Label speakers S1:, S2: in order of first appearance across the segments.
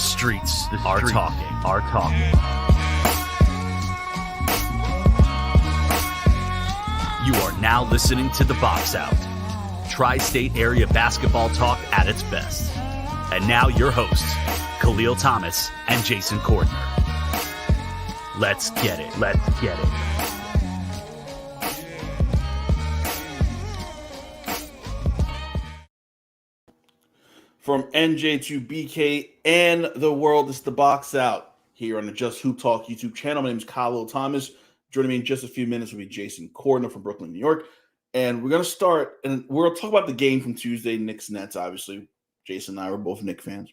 S1: streets are talking. You are now listening to The Box Out, Tri-State area basketball talk at its best. And now your hosts, Kahlil Thomas and Jason Cordner. Let's get it.
S2: From NJ to BK and the world, it's The Box Out here on the Just Hoop Talk YouTube channel. My name is Kyrie Thomas. Joining me in just a few minutes will be Jason Cordner from Brooklyn, New York. And we're going to start, and we're going to talk about the game from Tuesday, Knicks-Nets, obviously. Jason and I were both Knicks fans.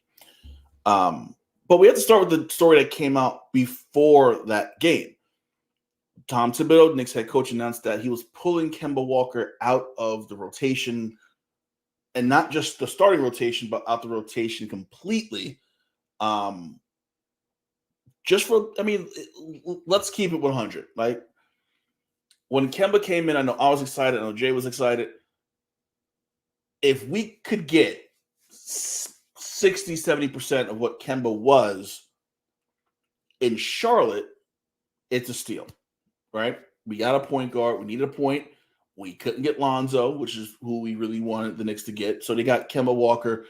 S2: But we have to start with the story that came out before that game. Tom Thibodeau, Knicks head coach, announced that he was pulling Kemba Walker out of the rotation, and not just the starting rotation, but out the rotation completely. Let's keep it 100. Like, when Kemba came in, I know I was excited. I know Jay was excited. If we could get 60, 70% of what Kemba was in Charlotte, it's a steal, right? We got a point guard. We needed a point. We couldn't get Lonzo, which is who we really wanted the Knicks to get. So they got Kemba Walker.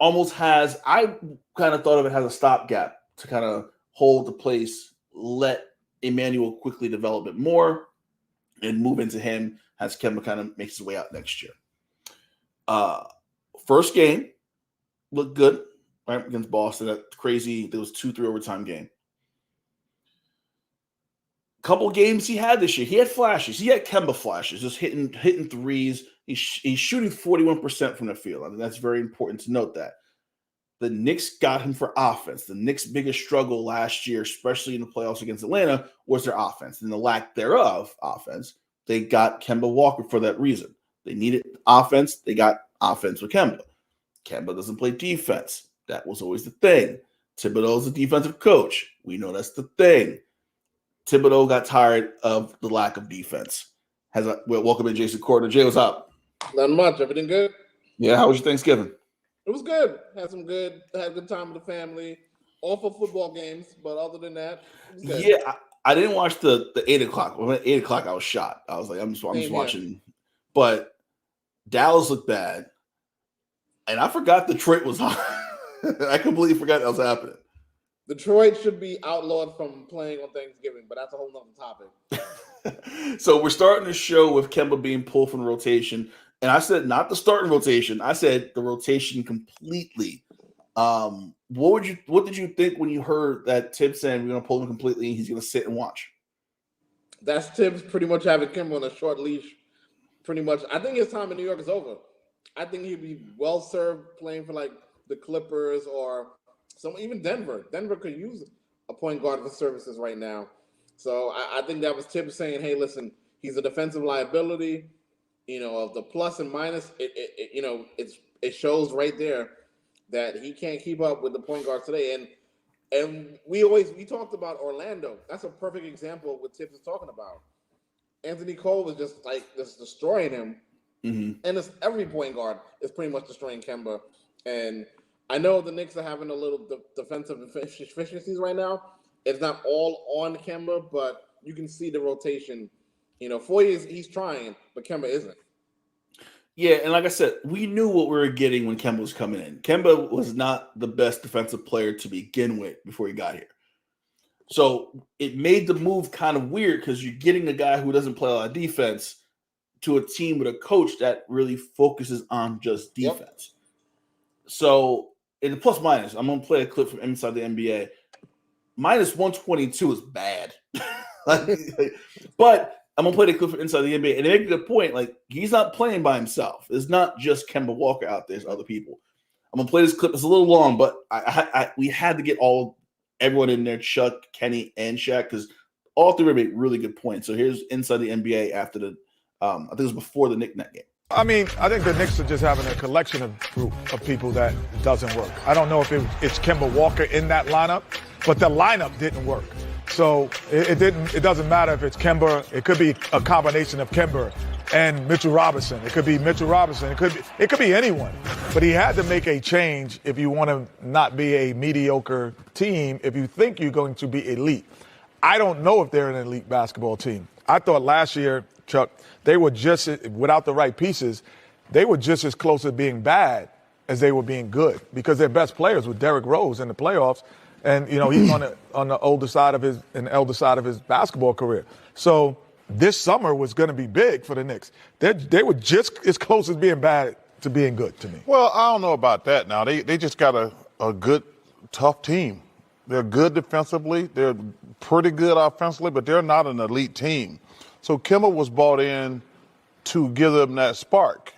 S2: I kind of thought of it as a stopgap to kind of hold the place, let Emmanuel quickly develop it more, and move into him as Kemba kind of makes his way out next year. First game looked good, right, against Boston. That crazy, there was 2-3 overtime game. Couple games he had this year, he had flashes. He had Kemba flashes, just hitting threes. He's shooting 41% from the field. I mean, that's very important to note that. The Knicks got him for offense. The Knicks' biggest struggle last year, especially in the playoffs against Atlanta, was their offense. And the lack thereof offense, they got Kemba Walker for that reason. They needed offense. They got offense with Kemba. Kemba doesn't play defense. That was always the thing. Thibodeau's a defensive coach. We know that's the thing. Thibodeau got tired of the lack of defense. Welcome in, Jason Cordner. Jay, what's up?
S3: Not much. Everything good?
S2: Yeah, how was your Thanksgiving?
S3: It was good. Had a good time with the family. All for football games, but other than that, it was good.
S2: Yeah, I didn't watch the 8 o'clock. When at 8 o'clock, I was shot. I was like, I'm just watching. But Dallas looked bad. And I forgot Detroit was hot. I completely forgot that was happening.
S3: Detroit should be outlawed from playing on Thanksgiving, but that's a whole nother topic.
S2: So we're starting the show with Kemba being pulled from the rotation. And I said not the starting rotation. I said the rotation completely. What did you think when you heard that Tibbs saying we're going to pull him completely and he's going to sit and watch?
S3: That's Tibbs pretty much having Kemba on a short leash. Pretty much. I think his time in New York is over. I think he'd be well served playing for like the Clippers or even Denver. Denver could use a point guard for services right now. So I think that was Tibbs saying, hey, listen, he's a defensive liability. You know, of the plus and minus, it shows right there that he can't keep up with the point guard today. And we talked about Orlando. That's a perfect example of what Tibbs is talking about. Anthony Cole was just destroying him. Mm-hmm. And every point guard is pretty much destroying Kemba. And I know the Knicks are having a little defensive efficiencies right now. It's not all on Kemba, but you can see the rotation. You know, Foye he's trying, but Kemba isn't.
S2: Yeah, and like I said, we knew what we were getting when Kemba was coming in. Kemba was not the best defensive player to begin with before he got here. So it made the move kind of weird because you're getting a guy who doesn't play a lot of defense to a team with a coach that really focuses on just defense. Yep. So in the plus minus, I'm going to play a clip from inside the NBA. Minus 122 is bad. But I'm going to play the clip from inside the NBA. And they make a good point. Like, he's not playing by himself. It's not just Kemba Walker out there. There's other people. I'm going to play this clip. It's a little long, but we had to get everyone in there, Chuck, Kenny, and Shaq, because all three made really good points. So here's inside the NBA after the I think it was before the Knick-Knack game.
S4: I mean, I think the Knicks are just having a collection of group of people that doesn't work. I don't know if it's Kemba Walker in that lineup, but the lineup didn't work. So it doesn't matter if it's Kemba. It could be a combination of Kemba and Mitchell Robinson. It could be Mitchell Robinson. It could be anyone. But he had to make a change if you want to not be a mediocre team, if you think you're going to be elite. I don't know if they're an elite basketball team. I thought last year, Chuck, they were just, without the right pieces, they were just as close to being bad as they were being good because their best players were Derrick Rose in the playoffs. And, you know, he's on the elder side of his basketball career. So this summer was going to be big for the Knicks. They were just as close as being bad to being good to me.
S5: Well, I don't know about that now. They just got a good, tough team. They're good defensively. They're pretty good offensively, but they're not an elite team. So Kemba was brought in to give them that spark.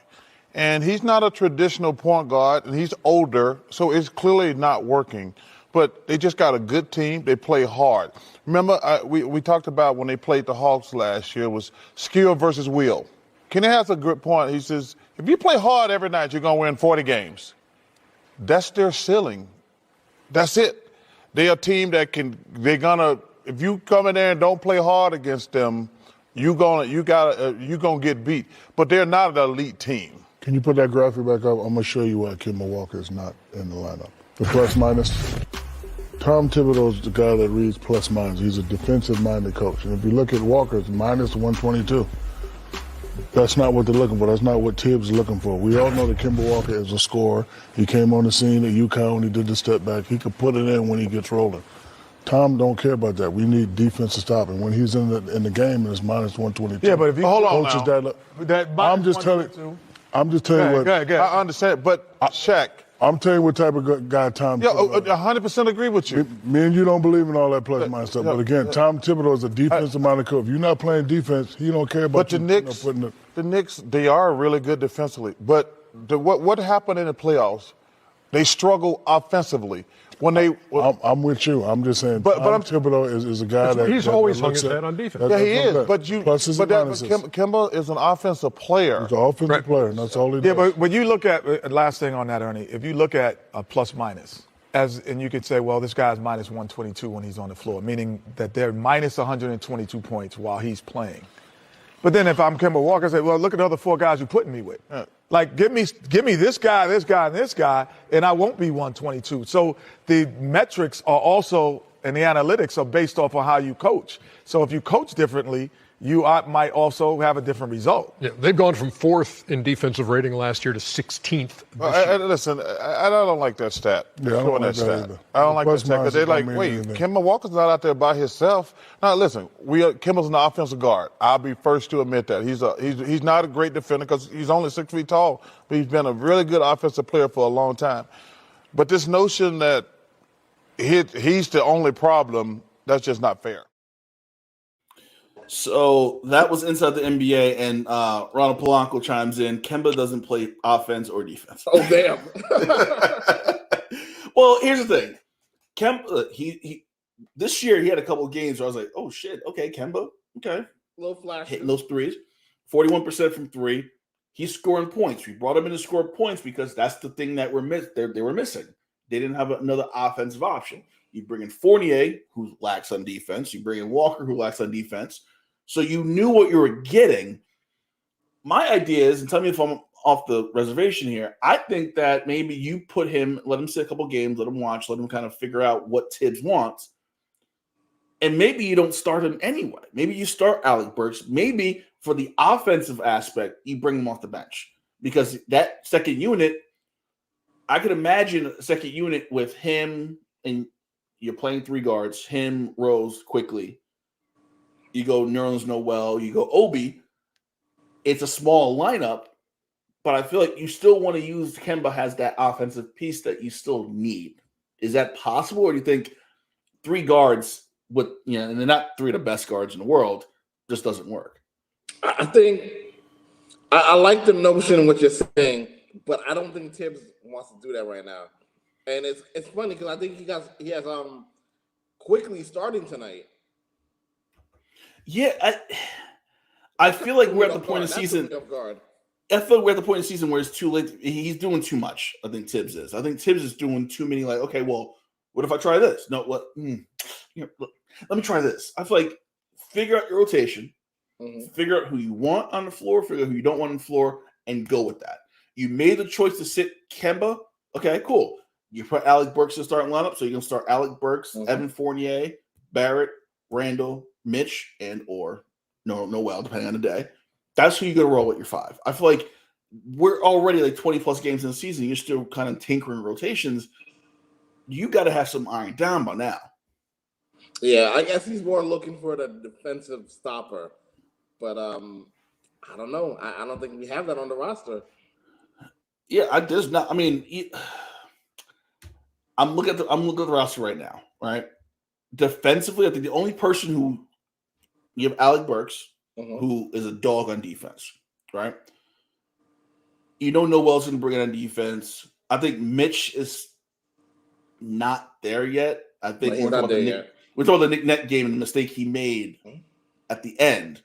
S5: And he's not a traditional point guard, and he's older, so it's clearly not working. But they just got a good team. They play hard. Remember, we talked about when they played the Hawks last year, was skill versus will. Kenny has a good point. He says, if you play hard every night, you're going to win 40 games. That's their ceiling. That's it. They're a team that if you come in there and don't play hard against them, you're gonna get beat. But they're not an elite team.
S6: Can you put that graphic back up? I'm going to show you why Kemba Walker is not in the lineup. The plus minus. Tom Thibodeau is the guy that reads plus minus. He's a defensive-minded coach. And if you look at Walker, it's minus 122. That's not what they're looking for. That's not what Tibbs is looking for. We all know that Kemba Walker is a scorer. He came on the scene at UConn when he did the step back. He could put it in when he gets rolling. Tom don't care about that. We need defense to stop him. When he's in the game, it's minus 122.
S4: Yeah, but if you
S5: hold on now.
S6: I'm just telling you what.
S4: Go ahead.
S5: I understand, but Shaq.
S6: I'm telling you what type of guy Tom Thibodeau is.
S5: 100% agree with you.
S6: Me and you don't believe in all that plus minus stuff. But again, Tom Thibodeau is a defensive-minded coach. If you're not playing defense, he don't care about
S5: the Knicks, they are really good defensively. But what happened in the playoffs? They struggle offensively.
S6: I'm with you. I'm just saying. Tom Thibodeau is a guy that
S7: he's always hung his head on defense.
S5: Yeah, he is. But
S6: minuses.
S5: Kemba is an offensive player.
S6: He's an offensive player, and that's all he does.
S4: Yeah, but when you look at last thing on that, Ernie, if you look at a plus minus, and you could say, well, this guy's minus 122 when he's on the floor, meaning that they're minus 122 points while he's playing. But then if I'm Kemba Walker, I say, well, look at the other four guys you're putting me with. Like, give me this guy, and this guy, and I won't be 122. So the metrics are also, and the analytics are based off of how you coach. So if you coach differently, you might also have a different result.
S7: Yeah, they've gone from 4th in defensive rating last year to 16th this year.
S5: Listen, I don't like that stat.
S6: Yeah, I don't like that either.
S5: I don't like that stat because they're like, wait, Kemba Walker's not out there by himself. Now, listen, Kemba's an offensive guard. I'll be first to admit that. He's not a great defender because he's only 6 feet tall, but he's been a really good offensive player for a long time. But this notion that he's the only problem, that's just not fair.
S2: So that was Inside the NBA, and Ronald Polanco chimes in. Kemba doesn't play offense or defense.
S3: Oh, damn.
S2: Well, here's the thing. Kemba, he this year he had a couple of games where I was like, oh, shit, okay, Kemba, okay.
S3: A little flash.
S2: Hitting those threes. 41% from three. He's scoring points. We brought him in to score points because that's the thing that they were missing. They didn't have another offensive option. You bring in Fournier, who lacks on defense. You bring in Walker, who lacks on defense. So you knew what you were getting. My idea is, and tell me if I'm off the reservation here, I think that maybe you put him, let him sit a couple games, let him watch, let him kind of figure out what Tibbs wants. And maybe you don't start him anyway. Maybe you start Alec Burks. Maybe for the offensive aspect, you bring him off the bench. Because that second unit, I could imagine a second unit with him, and you're playing three guards, him, Rose, quickly. You go Nerlens Noel, you go Obi. It's a small lineup, but I feel like you still want to use Kemba has that offensive piece that you still need. Is that possible, or do you think three guards with and they're not three of the best guards in the world, just doesn't work?
S3: I think I like the notion of what you're saying, but I don't think Tibbs wants to do that right now. And it's funny because I think he has quickly starting tonight.
S2: Yeah, I feel like we're at the point of the season. I feel like we're at the point of the season where it's too late. He's doing too much. I think Tibbs is. I think Tibbs is doing too many. Like, okay, well, what if I try this? No, what? Let me try this. I feel like figure out your rotation, Figure out who you want on the floor, figure out who you don't want on the floor, and go with that. You made the choice to sit Kemba. Okay, cool. You put Alec Burks in the starting lineup, so you're going to start Alec Burks, Evan Fournier, Barrett, Randall, Mitch, and or Noel, depending on the day. That's who you're going to roll with your 5. I feel like we're already like 20-plus games in the season. You're still kind of tinkering rotations. You got to have some iron down by now.
S3: Yeah, I guess he's more looking for the defensive stopper. But I don't know. I don't think we have that on the roster.
S2: Yeah, I'm looking at the roster right now, right? Defensively, I think the only person who you have Alec Burks, who is a dog on defense, right? Noel's going to bring it on defense. I think Mitch is not there yet. I think we're talking about the Nick Net game and the mistake he made at the end.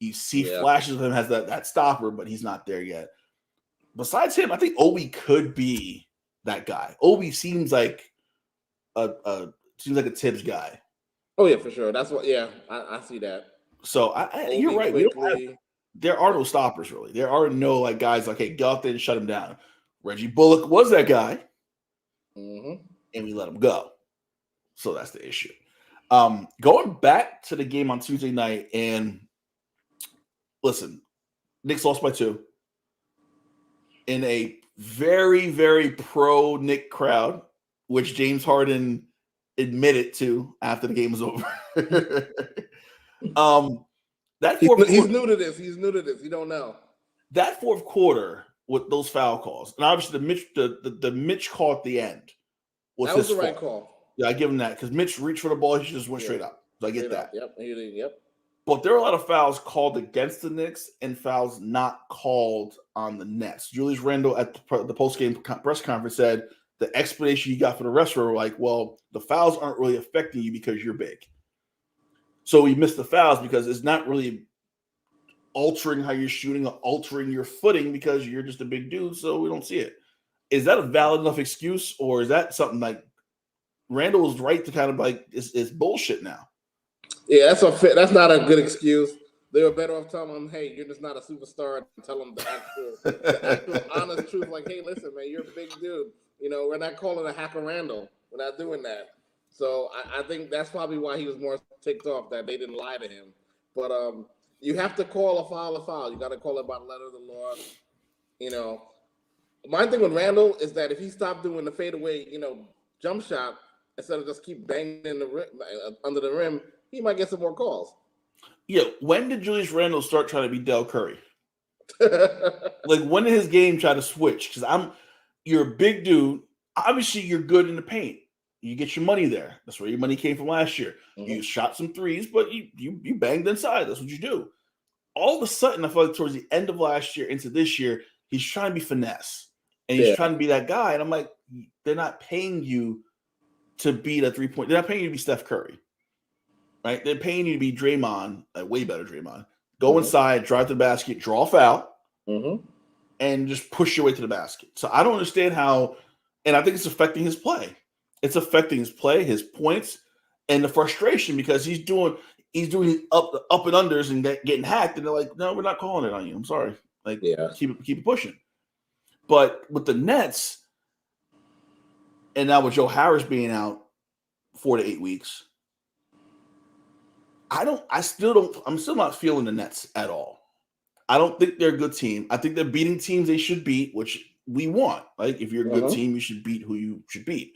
S2: You see flashes of him as that stopper, but he's not there yet. Besides him, I think Obi could be that guy. Obi seems like a Tibbs guy.
S3: Oh yeah, for sure. That's what. Yeah, I see that.
S2: So you're right. There are no stoppers really. There are no like guys like, hey, go out there and shut him down. Reggie Bullock was that guy, and we let him go. So that's the issue. Going back to the game on Tuesday night, and listen, Knicks lost by 2 in a very, very pro Knick crowd, which James Harden admitted to after the game was over.
S3: He's new to this. He don't know.
S2: That fourth quarter with those foul calls, and obviously the Mitch call at the end was
S3: the right call.
S2: Yeah, I give him that because Mitch reached for the ball, he just went straight up. So I get that.
S3: Yep.
S2: But there are a lot of fouls called against the Knicks and fouls not called on the Nets. Julius Randle at the post-game press conference said the explanation he got for the refs were like, well, the fouls aren't really affecting you because you're big. So he missed the fouls because it's not really altering how you're shooting or altering your footing because you're just a big dude, so we don't see it. Is that a valid enough excuse, or is that something like Randall was right to kind of like it's bullshit now?
S3: Yeah, that's not a good excuse. They were better off telling him, hey, you're just not a superstar, and tell him the actual honest truth. Like, hey, listen, man, you're a big dude. We're not calling a hacker Randall. We're not doing that. So I think that's probably why he was more ticked off that they didn't lie to him. But you have to call a foul. You got to call it by the letter of the law. My thing with Randall is that if he stopped doing the fadeaway, jump shot instead of just keep banging in the rim, under the rim, he might get some more calls. Yeah.
S2: When did Julius Randle start trying to be Del Curry? Like, when did his game try to switch? Because you're a big dude. Obviously, you're good in the paint. You get your money there. That's where your money came from last year. You shot some threes, but you banged inside. That's what you do. All of a sudden, I feel like towards the end of last year into this year, he's trying to be finesse. And he's trying to be that guy. And I'm like, they're not paying you to be that 3-point. They're not paying you to be Steph Curry. Right? They're paying you to be Draymond, way better Draymond. Go inside, drive to the basket, draw a foul, and just push your way to the basket. So I don't understand how, and I think it's affecting his play. It's affecting his play, his points, and the frustration because he's doing up and unders and getting hacked, and they're like, no, we're not calling it on you. I'm sorry. Like, keep it pushing. But with the Nets, and now with Joe Harris being out 4 to 8 weeks, I'm still not feeling the Nets at all. I don't think they're a good team. I think they're beating teams they should beat, which we want. Like, if you're a good team, you should beat who you should beat.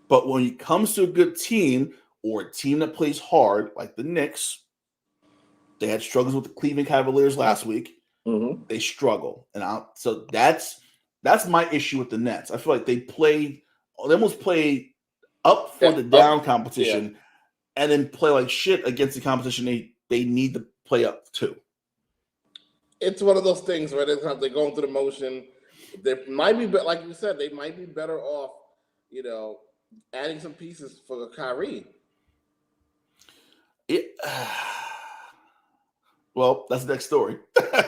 S2: But when it comes to a good team or a team that plays hard, like the Knicks, they had struggles with the Cleveland Cavaliers last week. They struggle. So that's my issue with the Nets. I feel like they almost play up for the down competition and then play like shit against the competition they need to play up to.
S3: It's one of those things where they're going through the motion. They might be, like you said, they might be better off, adding some pieces for Kyrie.
S2: Well, that's the next story.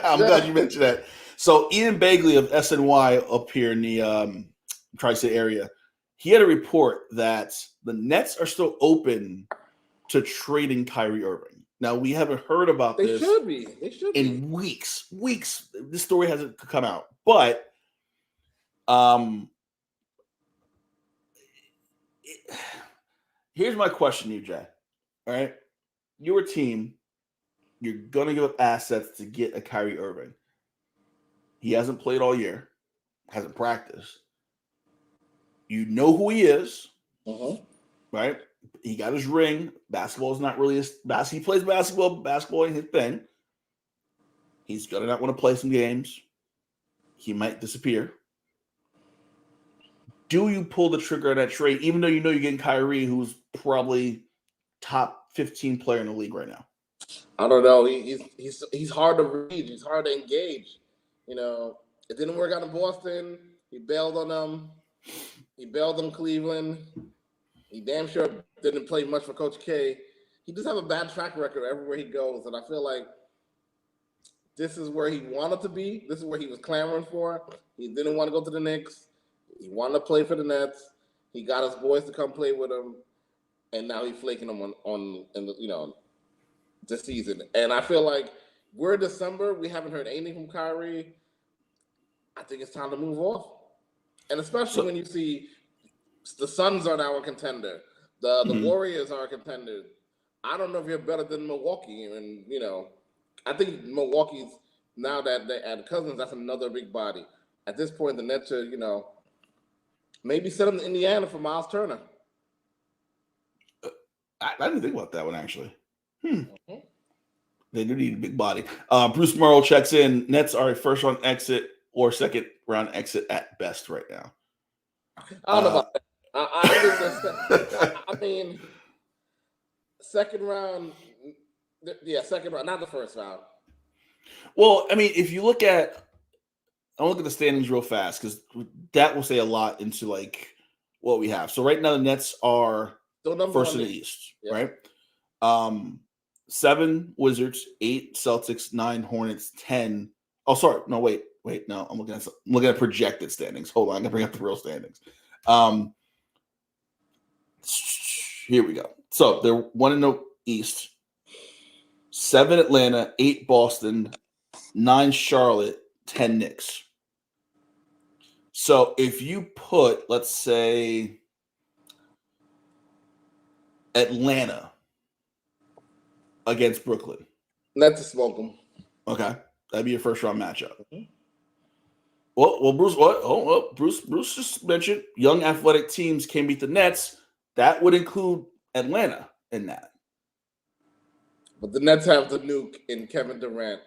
S2: I'm glad you mentioned that. So Ian Bagley of SNY up here in the Tri-State area, he had a report that the Nets are still open to trading Kyrie Irving. Now, we haven't heard about
S3: They
S2: this
S3: should be. They should be.
S2: in weeks. This story hasn't come out. But here's my question to you, Jay. All right? You're a team. You're going to give up assets to get a Kyrie Irving. He hasn't played all year. Hasn't practiced. You know who he is. Right? He got his ring. Basketball is not really his he plays basketball. Basketball ain't his thing. He's gonna not want to play some games. He might disappear. Do you pull the trigger on that trade, even though you know you're getting Kyrie, who's probably top 15 player in the league right now?
S3: I don't know. He's hard to read. He's hard to engage. You know, it didn't work out in Boston. He bailed on them. He bailed on Cleveland. He damn sure didn't play much for Coach K. He just have a bad track record everywhere he goes, and I feel like this is where he wanted to be. This is where he was clamoring for. He didn't want to go to the Knicks. He wanted to play for the Nets. He got his boys to come play with him, and now he's flaking them on this season. And I feel like we're in December. We haven't heard anything from Kyrie. I think it's time to move off, and especially when you see the Suns are now a contender. The Warriors are a contender. I don't know if you're better than Milwaukee. And, I think Milwaukee's, now that they add Cousins, that's another big body. At this point, the Nets are, maybe send them to Indiana for Miles Turner.
S2: I didn't think about that one, actually. They do need a big body. Bruce Morrow checks in. Nets are a first-round exit or second-round exit at best right now.
S3: I don't know about that. I mean, second round, second round, not the first round.
S2: Well, I mean, if you look at, I'll look at the standings real fast because that will say a lot into like what we have. So right now the Nets are first in the East, right? 7 Wizards, 8 Celtics, 9 Hornets, 10. Oh, sorry, no, wait, no, I'm looking at projected standings. Hold on, I'm gonna bring up the real standings. Here we go. So they're 1 in the East, 7 Atlanta, 8 Boston, 9 Charlotte, 10 Knicks. So if you put, let's say, Atlanta against Brooklyn,
S3: Nets to smoke them.
S2: Okay, that'd be your first round matchup. Well, Bruce, what? Oh, Bruce just mentioned young athletic teams can beat the Nets. That would include Atlanta in that.
S3: But the Nets have the nuke in Kevin Durant.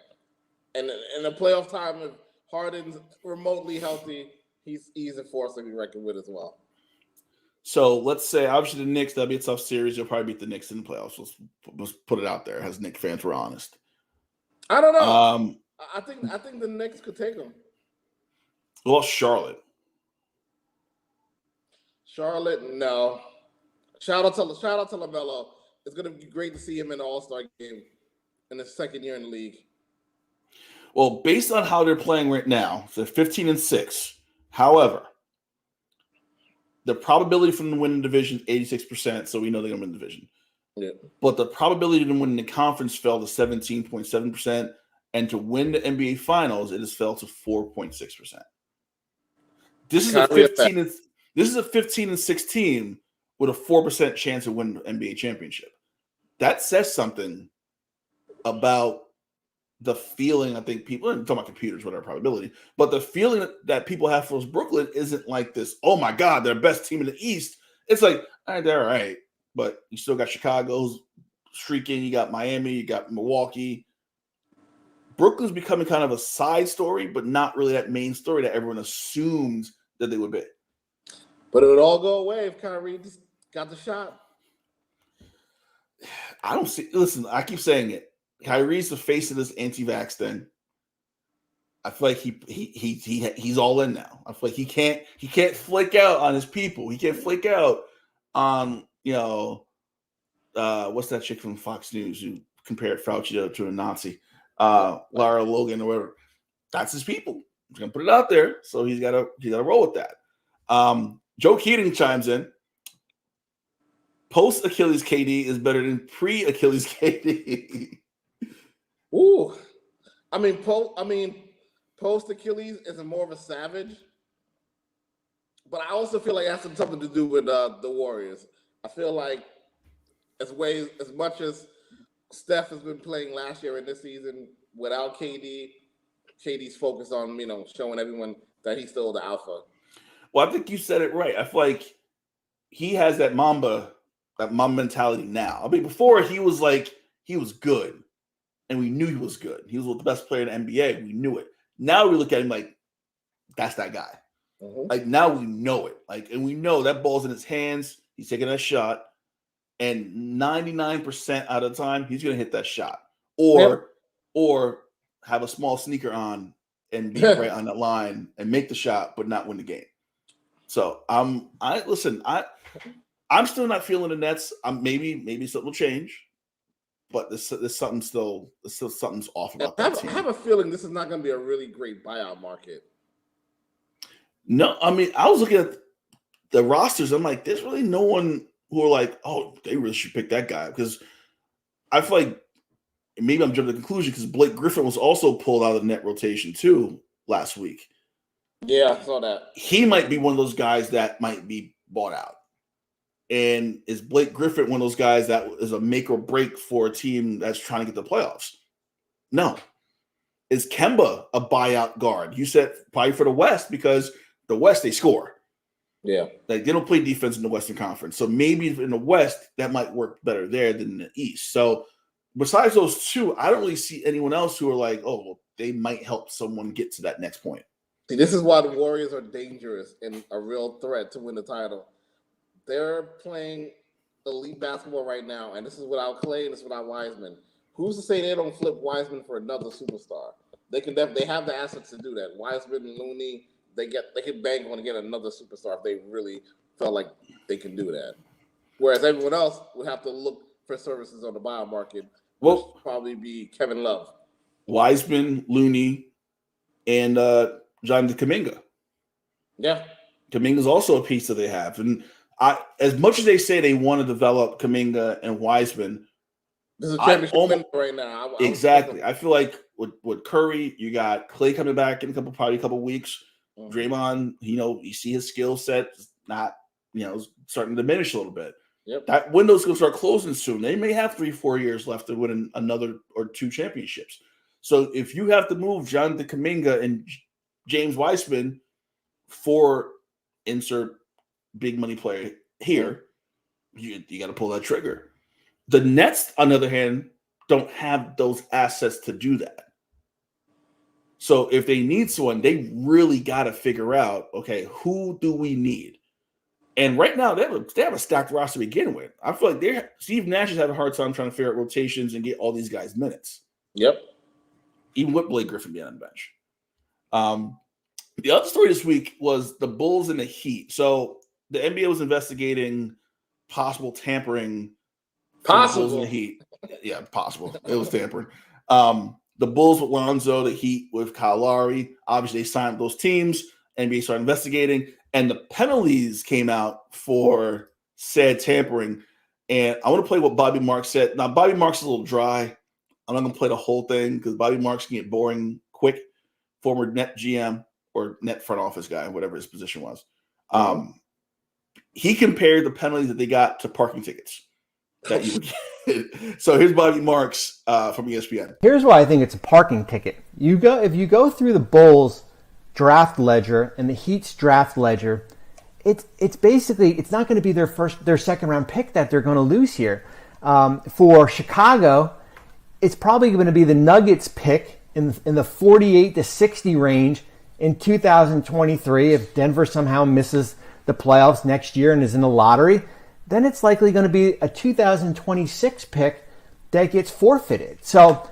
S3: And in the playoff time, if Harden's remotely healthy, he's a force to be reckoned with as well. So
S2: let's say, obviously, the Knicks, that'll be a tough series. You'll probably beat the Knicks in the playoffs. Let's put it out there as Knicks fans were honest.
S3: I don't know. I think the Knicks could take them.
S2: Well, Charlotte,
S3: no. Shout out to LaMelo. It's going to be great to see him in the All-Star game in his second year in the league.
S2: Well, based on how they're playing right now, they're 15-6. However, the probability for them to win the division is 86%, so we know they're going to win the division.
S3: Yeah.
S2: But the probability to win the conference fell to 17.7%, and to win the NBA Finals, it has fell to 4.6%. This is a 15-6 team with a 4% chance of winning the NBA championship. That says something about the feeling, I think people, I'm talking about computers, whatever probability, but the feeling that people have for Brooklyn isn't like this, oh my God, they're the best team in the East. It's like, all right, they're all right. But you still got Chicago's streaking, you got Miami, you got Milwaukee. Brooklyn's becoming kind of a side story, but not really that main story that everyone assumed that they would be.
S3: But it would all go away if Kyrie just got the shot.
S2: I don't see. Listen, I keep saying it. Kyrie's the face of this anti-vax thing. I feel like he's all in now. I feel like he can't flake out on his people. He can't flake out on what's that chick from Fox News who compared Fauci to a Nazi, Lara Logan or whatever. That's his people. He's gonna put it out there, so he's got to roll with that. Joe Keating chimes in. Post Achilles KD is better than pre Achilles KD.
S3: Ooh, post Achilles is more of a savage, but I also feel like it has something to do with the Warriors. I feel like as much as Steph has been playing last year and this season without KD, KD's focused on showing everyone that he's still the alpha.
S2: Well, I think you said it right. I feel like he has that Mamba mentality now. I mean, before he was good, and we knew he was good. He was the best player in the NBA. We knew it. Now we look at him like that's that guy.
S3: Mm-hmm.
S2: Like now we know it. And we know that ball's in his hands. He's taking that shot, and 99% out of the time he's going to hit that shot, or have a small sneaker on and be right on that line and make the shot, but not win the game. So I'm still not feeling the Nets. Maybe something will change, but there's something's off about that team.
S3: I have a feeling this is not going to be a really great buyout market.
S2: No, I mean I was looking at the rosters. I'm like, there's really no one who are like, oh, they really should pick that guy, because I feel like maybe I'm jumping to the conclusion because Blake Griffin was also pulled out of the net rotation too last week.
S3: Yeah, I saw that.
S2: He might be one of those guys that might be bought out. And is Blake Griffin one of those guys that is a make or break for a team that's trying to get the playoffs? No. Is Kemba a buyout guard? You said probably for the West, because the West, they score.
S3: Yeah.
S2: Like they don't play defense in the Western Conference. So maybe in the West, that might work better there than in the East. So besides those two, I don't really see anyone else who are like, oh, well, they might help someone get to that next point.
S3: See, this is why the Warriors are dangerous and a real threat to win the title. They're playing elite basketball right now, and this is without Clay and this is without Wiseman. Who's to say they don't flip Wiseman for another superstar? They can they have the assets to do that. Wiseman and Looney, they can bank on to get another superstar if they really felt like they can do that. Whereas everyone else would have to look for services on the buyout market. Well, probably be Kevin Love,
S2: Wiseman, Looney, and Jonathan Kuminga.
S3: Yeah,
S2: Kuminga's also a piece that they have, and as much as they say they want to develop Kuminga and Wiseman,
S3: this is a championship right now.
S2: Exactly. I feel like with Curry, you got Clay coming back in probably a couple weeks. Mm-hmm. Draymond, you see his skill set is not, starting to diminish a little bit.
S3: Yep.
S2: That window's going to start closing soon. They may have 3-4 years left to win another or two championships. So if you have to move Jonathan Kuminga and James Wiseman for insert big money player here, you got to pull that trigger. The Nets, on the other hand, don't have those assets to do that. So if they need someone, they really got to figure out, okay, who do we need? And right now, they have a stacked roster to begin with. I feel like Steve Nash is having a hard time trying to figure out rotations and get all these guys minutes.
S3: Yep.
S2: Even with Blake Griffin being on the bench. The other story this week was the Bulls and the Heat. So the NBA was investigating possible tampering.
S3: Possible.
S2: The Bulls and the Heat. Yeah, possible. It was tampering. The Bulls with Lonzo, the Heat with Kyle Lowry. Obviously, they signed those teams. NBA started investigating. And the penalties came out for said tampering. And I want to play what Bobby Marks said. Now, Bobby Marks is a little dry. I'm not going to play the whole thing because Bobby Marks can get boring quick. Former net GM or net front office guy, whatever his position was. He compared the penalties that they got to parking tickets that you would get. So here's Bobby Marks from ESPN.
S8: Here's why I think it's a parking ticket. If you go through the Bulls draft ledger and the Heat's draft ledger, it's basically, it's not going to be their second round pick that they're going to lose here. For Chicago, it's probably going to be the Nuggets pick in the 48 to 60 range in 2023 if Denver somehow misses the playoffs next year and is in the lottery. Then it's likely going to be a 2026 pick that gets forfeited. So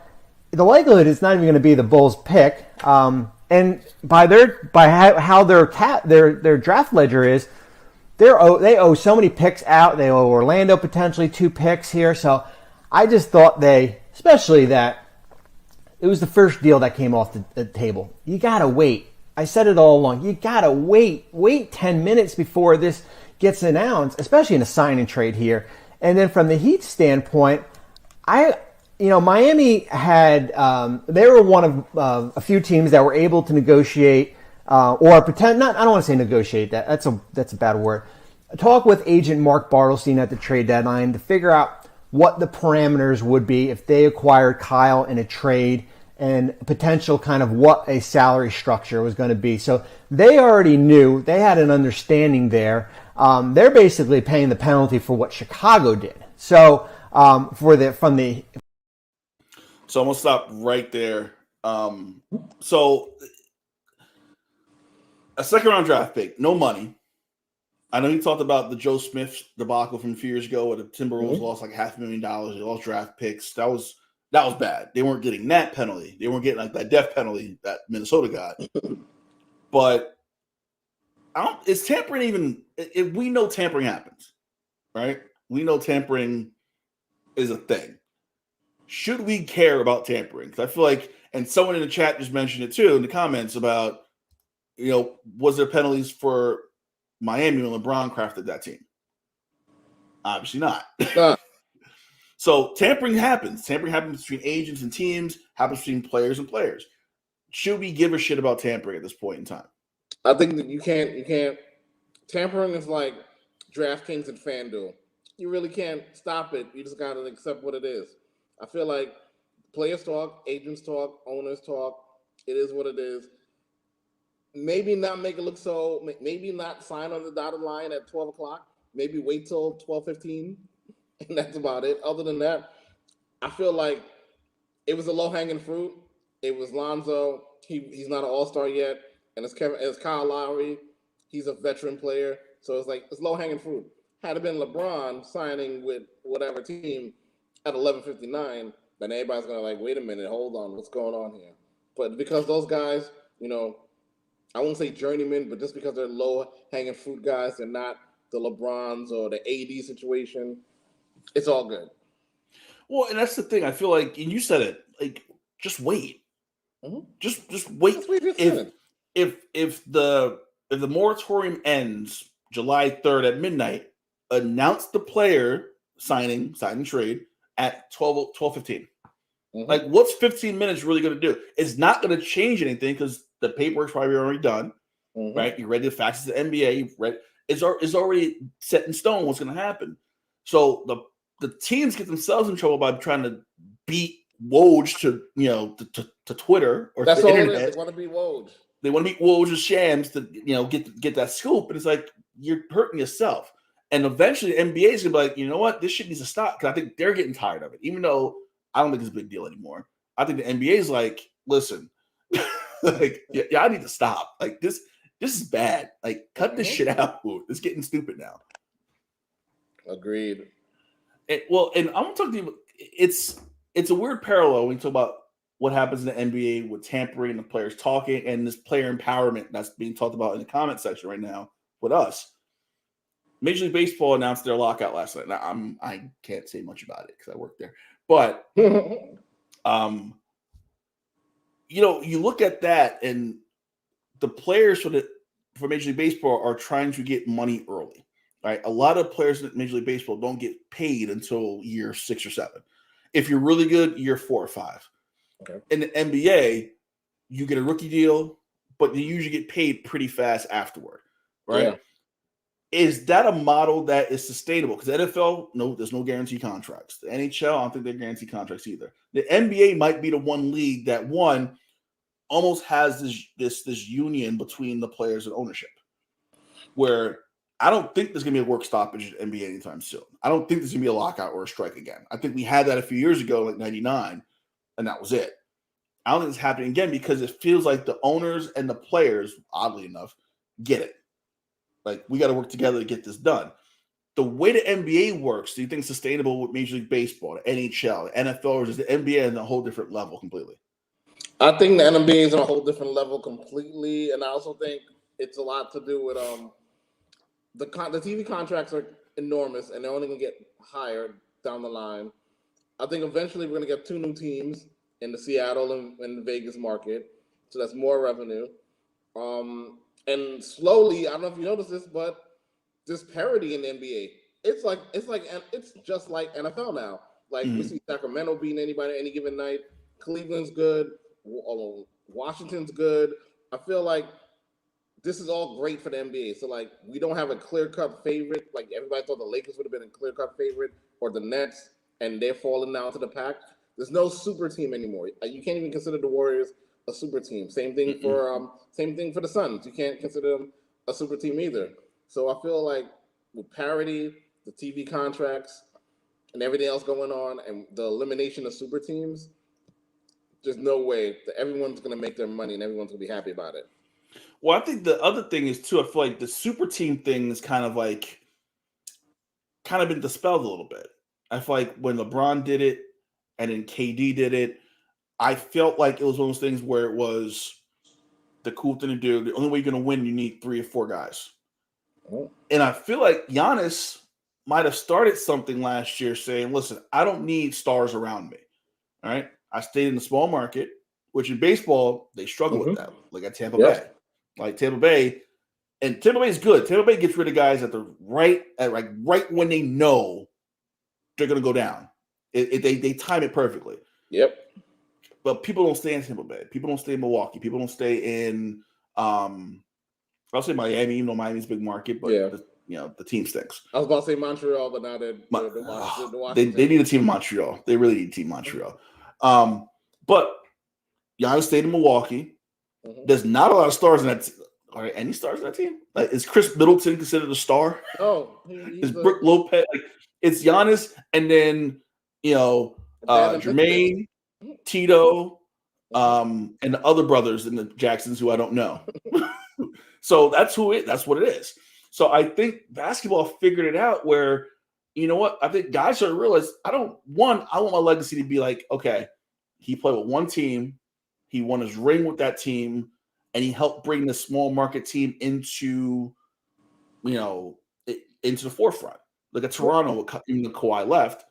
S8: the likelihood is not even going to be the Bulls pick. And by how their draft ledger is, they owe so many picks out. They owe Orlando potentially 2 picks here. So I just thought especially that it was the first deal that came off the table. You gotta wait. I said it all along. You gotta wait 10 minutes before this gets announced, especially in a sign and trade here. And then from the Heat standpoint, Miami had they were one of a few teams that were able to negotiate or pretend. Not I don't want to say negotiate. That's a bad word. Talk with agent Mark Bartelstein at the trade deadline to figure out what the parameters would be if they acquired Kyle in a trade and potential kind of what a salary structure was going to be. So they already knew, they had an understanding there. They're basically paying the penalty for what Chicago did. So So I'm gonna
S2: stop right there. So a second round draft pick, no money. I know you talked about the Joe Smith debacle from a few years ago where the Timberwolves lost like $500,000. They lost draft picks. That was bad. They weren't getting that penalty. They weren't getting like that death penalty that Minnesota got. But is tampering even? We know tampering happens, right? We know tampering is a thing. Should we care about tampering? Because I feel like, and someone in the chat just mentioned it too in the comments about, was there penalties for Miami when LeBron crafted that team? Obviously not. So tampering happens. Tampering happens between agents and teams, happens between players and players. Should we give a shit about tampering at this point in time?
S3: I think that you can't. Tampering is like DraftKings and FanDuel. You really can't stop it. You just got to accept what it is. I feel like players talk, agents talk, owners talk. It is what it is. Maybe not make it look so. Maybe not sign on the dotted line at 12 o'clock. Maybe wait till 12:15, and that's about it. Other than that, I feel like it was a low-hanging fruit. It was Lonzo. He's not an all-star yet, and it's Kyle Lowry. He's a veteran player, so it's low-hanging fruit. Had it been LeBron signing with whatever team at 11:59, then everybody's gonna wait a minute, hold on, what's going on here? But because those guys, I won't say journeymen, but just because they're low-hanging fruit guys, they're not the LeBrons or the AD situation. It's all good.
S2: Well, and that's the thing. I feel like, and you said it, just wait. Mm-hmm. Just wait. If the moratorium ends July 3rd at midnight, announce the player sign and trade at 12:15. Mm-hmm. What's 15 minutes really going to do? It's not going to change anything because the paperwork's probably already done, mm-hmm. right? You read the facts of the NBA. It's already set in stone what's going to happen. So the teams get themselves in trouble by trying to beat Woj to Twitter or
S3: that's
S2: to the
S3: all
S2: internet.
S3: It is. They want to beat Woj.
S2: They want to beat Woj with shams to get that scoop, and it's you're hurting yourself. And eventually, the NBA is gonna be like, you know what, this shit needs to stop because I think they're getting tired of it. Even though I don't think it's a big deal anymore. I think the NBA is listen, y'all need to stop. This is bad. Cut this shit out. It's getting stupid now.
S3: Agreed.
S2: And I'm gonna talk to you. It's a weird parallel when you talk about what happens in the NBA with tampering and the players talking and this player empowerment that's being talked about in the comment section right now with us. Major League Baseball announced their lockout last night. Now, I can't say much about it because I work there. But, you look at that and the players for Major League Baseball are trying to get money early. Right? A lot of players in Major League Baseball don't get paid until year 6 or 7. If you're really good, year 4 or 5. Okay. In the NBA, you get a rookie deal, but you usually get paid pretty fast afterward, right? Yeah. Is that a model that is sustainable? Because the NFL, no, there's no guarantee contracts. The NHL, I don't think they're guaranteed contracts either. The NBA might be the one league that almost has this union between the players and ownership, where I don't think there's going to be a work stoppage in the NBA anytime soon. I don't think there's going to be a lockout or a strike again. I think we had that a few years ago, like 99, and that was it. I don't think it's happening again because it feels like the owners and the players, oddly enough, get it. We got to work together to get this done. The way the NBA works, do you think it's sustainable with Major League Baseball, the NHL, the NFL, or is the NBA on a whole different level completely?
S3: I think the NBA is on a whole different level completely, and I also think it's a lot to do with the TV contracts are enormous, and they're only going to get higher down the line. I think eventually we're going to get 2 new teams in the Seattle and the Vegas market, so that's more revenue. And slowly, I don't know if you noticed this, but there's parity in the NBA. it's just like NFL now. Like we see Sacramento beating anybody any given night. Cleveland's good. Washington's good. I feel like this is all great for the NBA. So like we don't have a clear-cut favorite. Like everybody thought the Lakers would have been a clear-cut favorite, or the Nets, and they're falling down to the pack. There's no super team anymore. You can't even consider the Warriors a super team. Same thing for the Suns. You can't consider them a super team either. So I feel like with parity, the TV contracts, and everything else going on, and the elimination of super teams, there's no way that everyone's going to make their money and everyone's going to be happy about it.
S2: Well, I think the other thing is too, I feel like the super team thing is kind of been dispelled a little bit. I feel like when LeBron did it and then KD did it, I felt like it was one of those things where it was the cool thing to do. The only way you're going to win, you need 3 or 4 guys. Oh. And I feel like Giannis might have started something last year saying, listen, I don't need stars around me. All right. I stayed in the small market, which in baseball, they struggle with that. Like at Tampa Bay. Like Tampa Bay, and Tampa Bay is good. Tampa Bay gets rid of guys right when they know they're going to go down. They time it perfectly.
S3: Yep.
S2: But people don't stay in Tampa Bay. People don't stay in Milwaukee. People don't stay in I'll say Miami, even though Miami's a big market, but the team stinks.
S3: I was about to say Montreal, but now
S2: they need a team in Montreal. They really need a team in Montreal. But Giannis stayed in Milwaukee. There's not a lot of stars in that. Are there any stars in that team? Like, is Chris Middleton considered a star?
S3: Oh,
S2: is Brook Lopez? Like, it's Giannis, and then Jermaine, Tito, and the other brothers in the Jacksons who I don't know. So that's what it is. So I think basketball figured it out where, you know what? I think guys should realize I want my legacy to be like, okay, he played with one team. He won his ring with that team, and he helped bring the small market team into the forefront. Look at Toronto, even when Kawhi left.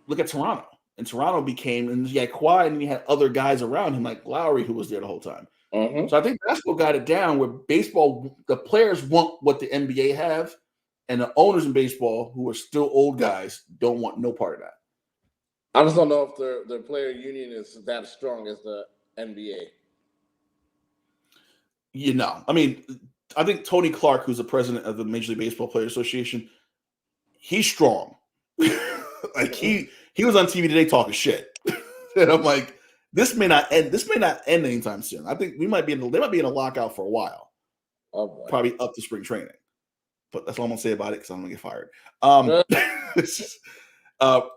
S2: Look at Toronto. And Toronto became, and he had Kawhi, and he had other guys around him, like Lowry, who was there the whole time. So I think basketball got it down where baseball, the players want what the NBA have, and the owners in baseball, who are still old guys, don't want no part of that.
S3: I just don't know if the player union is that strong as the NBA.
S2: I mean, I think Tony Clark, who's the president of the Major League Baseball Players Association, he's strong. Like he was on TV today talking shit, and I'm like, this may not end anytime soon. I think they might be in a lockout for a while.
S3: Oh boy.
S2: Probably up to spring training. But that's all I'm gonna say about it because I'm gonna get fired.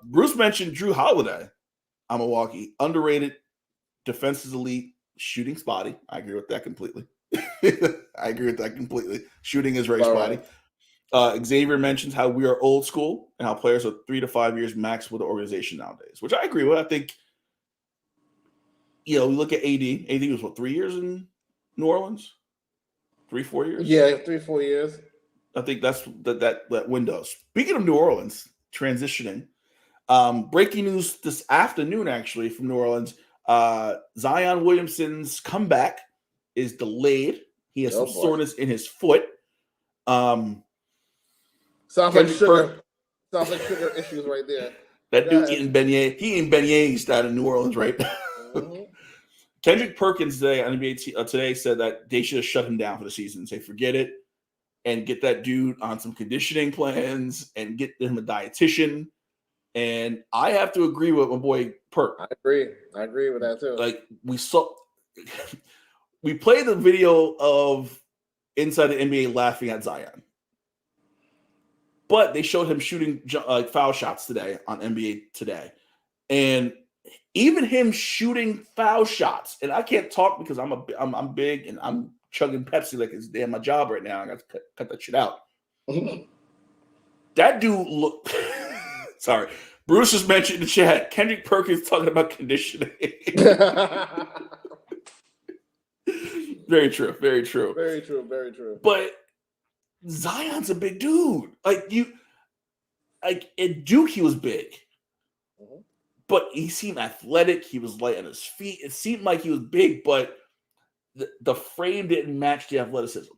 S2: Bruce mentioned Drew Holiday on Milwaukee. Underrated, defense is elite, shooting spotty. I agree with that completely. Shooting is very spotty. Xavier mentions how we are old school and how players are 3 to 5 years max with the organization nowadays, which I agree with. I think, we look at AD. AD was 3 years in New Orleans? 3-4 years?
S3: Yeah, 3-4 years.
S2: I think that's that window. Speaking of New Orleans, transitioning. Breaking news this afternoon, actually, from New Orleans. Zion Williamson's comeback is delayed. He has some soreness in his foot.
S3: Sounds like sugar issues right there.
S2: That dude eating beignet. He eating beignets down in New Orleans right now. Kendrick Perkins today on NBA today said that they should have shut him down for the season and say forget it and get that dude on some conditioning plans and get him a dietitian. And I have to agree with my boy Perk.
S3: I agree with that too.
S2: Like we played the video of Inside the NBA laughing at Zion. But they showed him shooting foul shots today on NBA Today. And even him shooting foul shots, and I can't talk because I'm big and I'm chugging Pepsi like it's damn my job right now. I got to cut that shit out. That dude look sorry. Bruce just mentioned in the chat, Kendrick Perkins talking about conditioning. Very true. Very true.
S3: Very true. Very true.
S2: But Zion's a big dude. At Duke, he was big. But he seemed athletic. He was light on his feet. It seemed like he was big, but the frame didn't match the athleticism.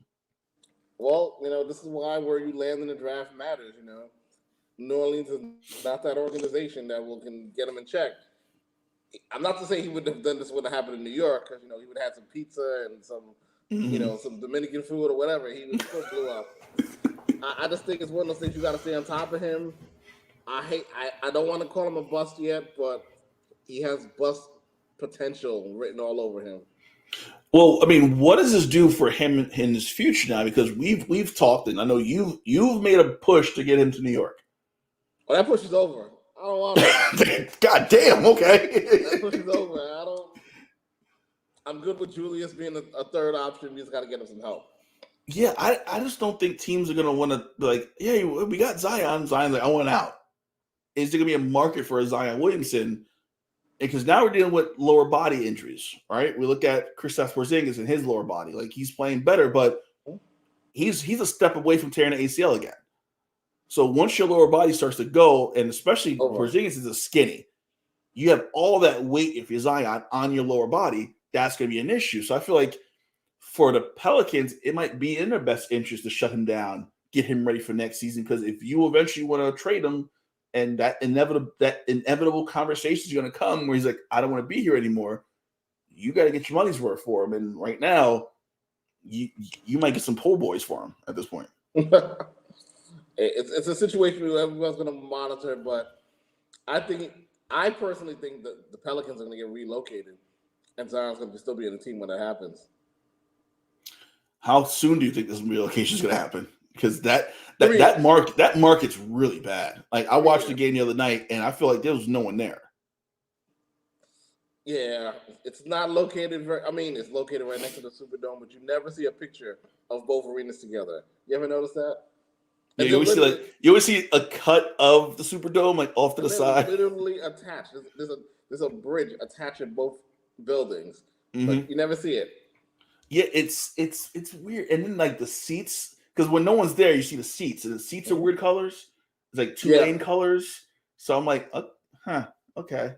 S3: Well, this is why where you land in the draft matters. New Orleans is not that organization that can get him in check. I'm not to say he would have done this would have happened in New York because he would have had some pizza and some some Dominican food or whatever. He would still blew up. I just think it's one of those things you got to stay on top of him. I don't want to call him a bust yet, but he has bust potential written all over him.
S2: Well, I mean, what does this do for him in his future now? Because we've talked, and I know you've made a push to get him to New York.
S3: Well, that push is over. I don't want it.
S2: God damn. Okay.
S3: That push is over. I'm good with Julius being a third option. We just got to get him some help.
S2: Yeah, I just don't think teams are gonna want to be like, yeah, we got Zion. Zion's like, I want out. Is there gonna be a market for a Zion Williamson? Because now we're dealing with lower body injuries, right? We look at Kristaps Porzingis and his lower body. Like, he's playing better, but he's a step away from tearing the ACL again. So once your lower body starts to go, and especially Porzingis is a skinny, you have all that weight, if you're Zion, on your lower body, that's going to be an issue. So I feel like for the Pelicans, it might be in their best interest to shut him down, get him ready for next season. Because if you eventually want to trade him, and that inevitable conversation is going to come where he's like, I don't want to be here anymore. You got to get your money's worth for him. And right now, you might get some pool boys for him at this point.
S3: It's a situation where everyone's going to monitor, but I personally think that the Pelicans are going to get relocated, and Zion's going to still be in the team when that happens.
S2: How soon do you think this relocation is going to happen? Because that market's really bad. Like, I watched the game the other night, and I feel like there was no one there.
S3: Yeah, it's not located it's located right next to the Superdome, but you never see a picture of both arenas together. You ever notice that?
S2: Yeah, you always see a cut of the Superdome, like, off to the side.
S3: Literally attached. There's a bridge attaching both buildings, but you never see it.
S2: Yeah, it's weird. And then, like, the seats, because when no one's there, you see the seats, and the seats are weird colors. It's like two-lane colors. So I'm like, okay.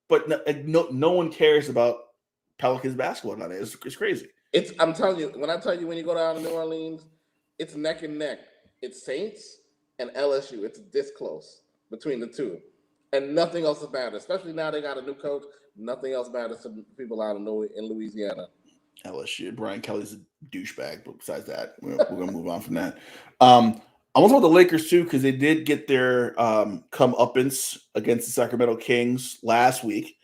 S2: But no one cares about Pelicans basketball now. It's crazy.
S3: I'm telling you, when you go down to New Orleans, it's neck and neck. It's Saints and LSU. It's this close between the two. And nothing else matters. Especially now they got a new coach. Nothing else matters to people out in Louisiana.
S2: LSU. Brian Kelly's a douchebag, but besides that, we're going to move on from that. I want to talk about the Lakers, too, because they did get their comeuppance against the Sacramento Kings last week.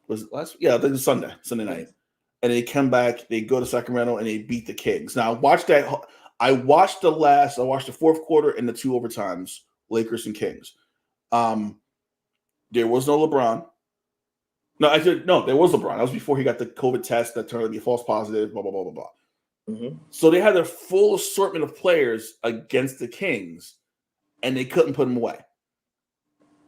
S2: Was it last week? Yeah, I think it was Sunday night. And they come back, they go to Sacramento, and they beat the Kings. Now, I watched the fourth quarter and the two overtimes, Lakers and Kings. There was no LeBron. No, there was LeBron. That was before he got the COVID test that turned out to be a false positive, blah, blah, blah, blah, blah. Mm-hmm. So they had their full assortment of players against the Kings, and they couldn't put them away.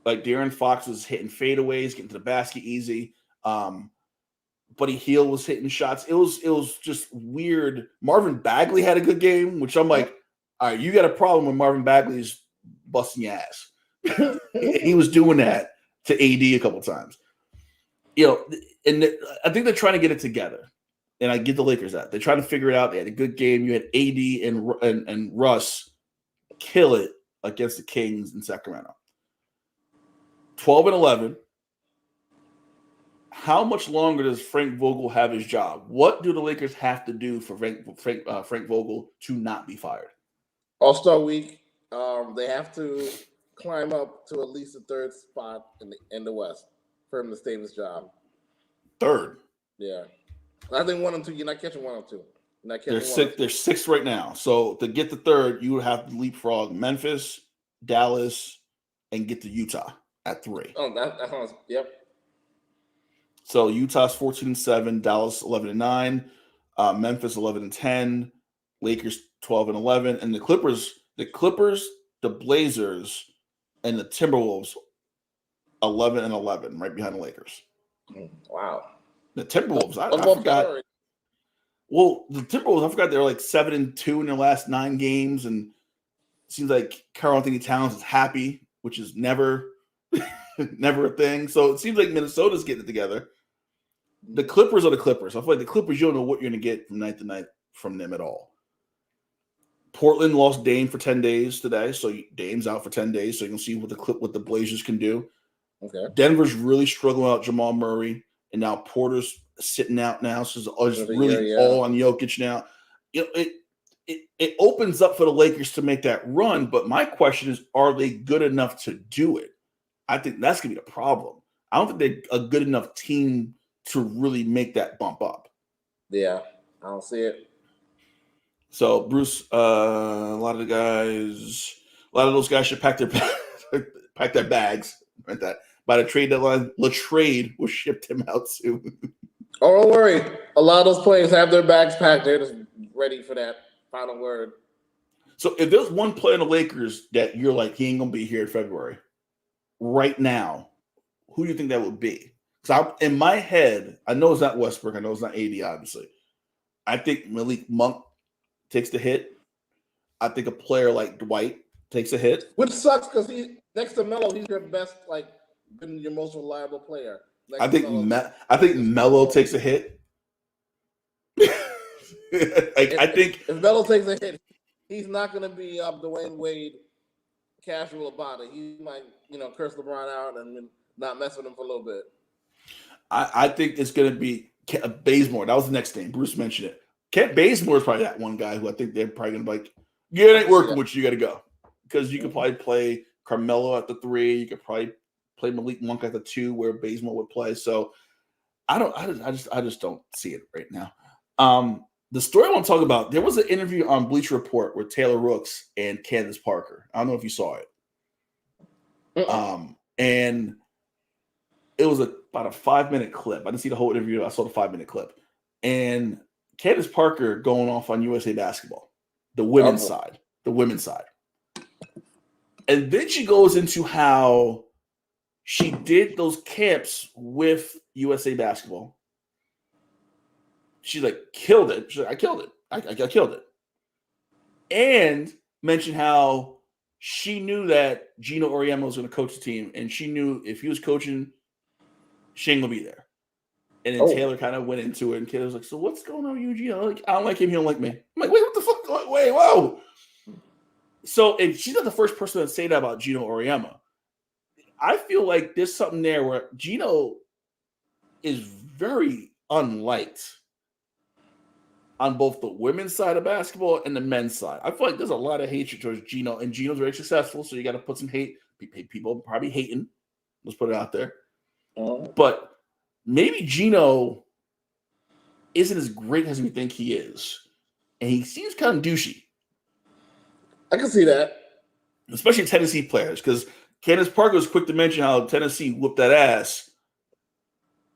S2: Like, De'Aaron Fox was hitting fadeaways, getting to the basket easy. Buddy Hield was hitting shots. It was just weird. Marvin Bagley had a good game, which I'm like, all right, you got a problem when Marvin Bagley's busting your ass. He was doing that to AD a couple times. And I think they're trying to get it together. And I give the Lakers that. They're trying to figure it out. They had a good game. You had AD and Russ kill it against the Kings in Sacramento. 12-11. How much longer does Frank Vogel have his job? What do the Lakers have to do for Frank Vogel to not be fired?
S3: All-Star week. They have to climb up to at least the third spot in the West for him to stay in his job.
S2: Third?
S3: Yeah. I think 1 and 2. You're not catching 1 and 2.
S2: They're sixth right now. So to get the third, you would have to leapfrog Memphis, Dallas, and get to Utah at 3.
S3: Oh, that sounds, yep.
S2: So Utah's 14-7, Dallas 11-9, Memphis 11-10, Lakers 12-11, and the Clippers, the Blazers, and the Timberwolves 11-11, right behind the Lakers.
S3: Wow.
S2: The Timberwolves, I forgot. Well, the Timberwolves, I forgot they're like 7-2 in their last 9 games, and it seems like Karl Anthony Towns is happy, which is never a thing. So it seems like Minnesota's getting it together. The Clippers are the Clippers. I feel like the Clippers, you don't know what you're going to get from night to night from them at all. Portland lost Dame for 10 days today, so Dame's out for 10 days, so you can see what the Blazers can do.
S3: Okay.
S2: Denver's really struggling out Jamal Murray, and now Porter's sitting out now, so it's really all on Jokic now. It opens up for the Lakers to make that run, but my question is, are they good enough to do it? I think that's going to be the problem. I don't think they're a good enough team to really make that bump up.
S3: Yeah, I don't see it.
S2: So, Bruce, a lot of those guys should pack their bags. Right, that by the trade deadline, Latrade will ship him out soon.
S3: Oh, don't worry. A lot of those players have their bags packed. They're just ready for that final word.
S2: So, if there's one player in the Lakers that you're like, he ain't gonna be here in February, right now, who do you think that would be? Because in my head, I know it's not Westbrook. I know it's not AD, obviously. I think Malik Monk takes the hit. I think a player like Dwight takes a hit.
S3: Which sucks because he next to Melo, he's your best, been your most reliable player.
S2: I think Melo takes a hit. I think
S3: if Melo takes a hit, he's not going to be Dwayne Wade casual about it. He might, curse LeBron out and not mess with him for a little bit.
S2: I think it's going to be Bazemore. That was the next name. Bruce mentioned it. Kent Bazemore is probably that one guy who I think they're probably going to be like, yeah, it ain't working with you. You got to go. Because you could probably play Carmelo at the 3. You could probably play Malik Monk at the 2 where Bazemore would play. So I just don't see it right now. The story I want to talk about, there was an interview on Bleacher Report with Taylor Rooks and Candace Parker. I don't know if you saw it. And it was about a 5-minute clip. I didn't see the whole interview. I saw the 5-minute clip. And Candace Parker going off on USA Basketball, the women's side. And then she goes into how she did those camps with USA Basketball. She's like, killed it. She's like, I killed it. I killed it. And mentioned how she knew that Gino Auriemma was going to coach the team, and she knew if he was coaching, she ain't going to be there. And then Taylor kind of went into it, and Taylor was like, so what's going on with you, Gino? Like, I don't like him. He don't like me. I'm like, wait, what the fuck? Wait, whoa. So if she's not the first person to say that about Gino Auriemma. I feel like there's something there where Gino is very unliked on both the women's side of basketball and the men's side. I feel like there's a lot of hatred towards Gino, and Gino's very successful, so you got to put some hate. People probably hating. Let's put it out there. But maybe Gino isn't as great as we think he is, and he seems kind of douchey.
S3: I can see that.
S2: Especially Tennessee players, because Candace Parker was quick to mention how Tennessee whooped that ass